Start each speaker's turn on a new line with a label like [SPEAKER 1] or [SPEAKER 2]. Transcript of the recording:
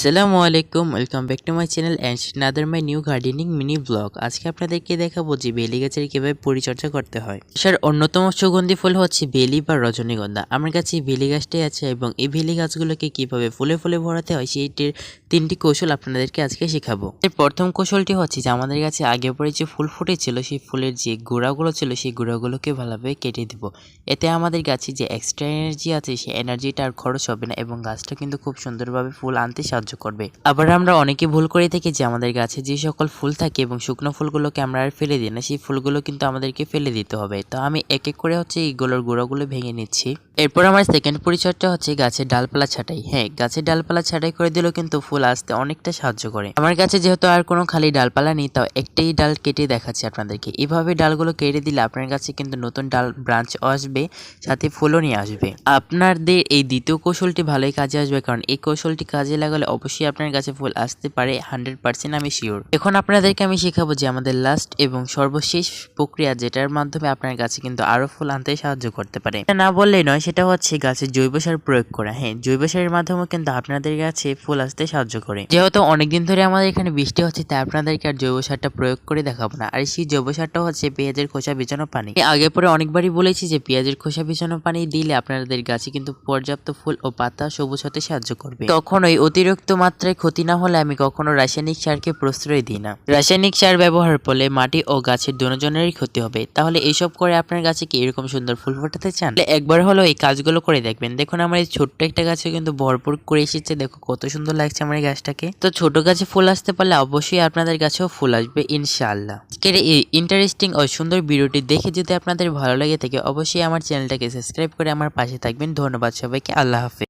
[SPEAKER 1] আসসালামু আলাইকুম, welcome back to my channel and another my new gardening mini blog. আজকে আপনাদেরকে দেখাবো যে বেলি গাছের কীভাবে পরিচর্যা করতে হয়। স্যার অন্যতম সুগন্ধি ফুল হচ্ছে বেলি বা রজনীগন্ধা। আমার কাছে এই বেলি গাছটাই আছে এবং এই বেলি গাছগুলোকে কীভাবে ফুলে ফুলে ভরাতে হয় সেইটির 3টি কৌশল আপনাদেরকে আজকে শেখাবো। এর প্রথম কৌশলটি হচ্ছে যে আমাদের কাছে আগে পরে যে ফুল ফুটেছিল সেই ফুলের যে গোড়াগুলো ছিল সেই গোড়াগুলোকে ভালোভাবে কেটে দিব। এতে আমাদের গাছে যে এক্সট্রা এনার্জি আছে সেই এনার্জিটা আর খরচ হবে না এবং গাছটা কিন্তু খুব সুন্দরভাবে ফুল আনতে সাহায্য করবে। আবার আমরা অনেকে ভুল করে থাকি যে আমাদের গাছে যে সকল ফুল থাকে এবং শুকনো ফুলগুলোকে আমরা আর ফেলে দিই না, সেই ফুলগুলো কিন্তু আমাদেরকে ফেলে দিতে হবে। তো আমি এক এক করে হচ্ছে এইগুলোর গোড়াগুলো ভেঙে নিচ্ছি। এরপর আমার সেকেন্ড পরিচর্যা হচ্ছে গাছের ডালপালা ছাঁটাই। হ্যাঁ, গাছের ডালপালা ছাঁটাই করে দিলেও কিন্তু ফুল আসতে অনেকটা সাহায্য করে। আমার কাছে যেহেতু আর কোনো খালি ডালপালা নেই, তাও একটাই ডাল কেটে দেখাচ্ছি আপনাদেরকে। এভাবে ডালগুলো কেটে দিলে আপনার কাছে কিন্তু নতুন ডাল ব্রাঞ্চ আসবে, সাথে ফুলও নিয়ে আসবে। আপনাদের এই দ্বিতীয় কৌশলটি ভালোই কাজে আসবে, কারণ এই কৌশলটি কাজে লাগালে অবশ্যই আপনার কাছে ফুল আসতে পারে 100%, আমি শিওর। এখন আপনাদেরকে আমি শেখাবো যে আমাদের লাস্ট এবং সর্বশেষ প্রক্রিয়া, যেটার মাধ্যমে আপনার গাছে কিন্তু আরো ফুল আনতে সাহায্য করতে পারে। এটা না বললেই নয়, সেটা হচ্ছে গাছের জৈব সার প্রয়োগ করা। হ্যাঁ, জৈব সারের মাধ্যমে কিন্তু আপনাদের গাছে ফুল আসতে সাহায্য করে। যেহেতু অনেকদিন ধরে আমাদের এখানে বৃষ্টি হচ্ছে, তাই আপনাদেরকে আর জৈব সারটা প্রয়োগ করে দেখাবো না। আর সেই জৈব সারটা হচ্ছে পেঁয়াজের খোসা ভিজানো পানি। আগে পরে অনেকবারই বলেছি যে পেঁয়াজের খোসা ভিজানো পানি দিলে আপনাদের গাছে কিন্তু পর্যাপ্ত ফুল ও পাতা সবুজ হতে সাহায্য করবে। কখনোই অতিরিক্ত মাত্রায় ক্ষতি না হলে আমি কখনো রাসায়নিক সারকে প্রশ্রয় দিই না। রাসায়নিক সার ব্যবহারের ফলে মাটি ও গাছের দুজনেরই ক্ষতি হবে। তাহলে এইসব করে আপনার গাছে কি এরকম সুন্দর ফুল ফোটাতে চান, একবার হলো এই কাজগুলো করে দেখবেন। দেখুন আমার এই ছোট্ট একটা গাছে কিন্তু ভরপুর করে এসেছে। দেখো কত সুন্দর লাগছে আমার এই গাছটাকে। তো ছোট গাছে ফুল আসতে পারলে অবশ্যই আপনাদের গাছেও ফুল আসবে ইনশাআল্লাহ। আজকের এই ইন্টারেস্টিং ও সুন্দর ভিডিওটি দেখে যদি আপনাদের ভালো লাগে থাকে, অবশ্যই আমার চ্যানেলটাকে সাবস্ক্রাইব করে আমার পাশে থাকবেন। ধন্যবাদ সবাইকে, আল্লাহ হাফেজ।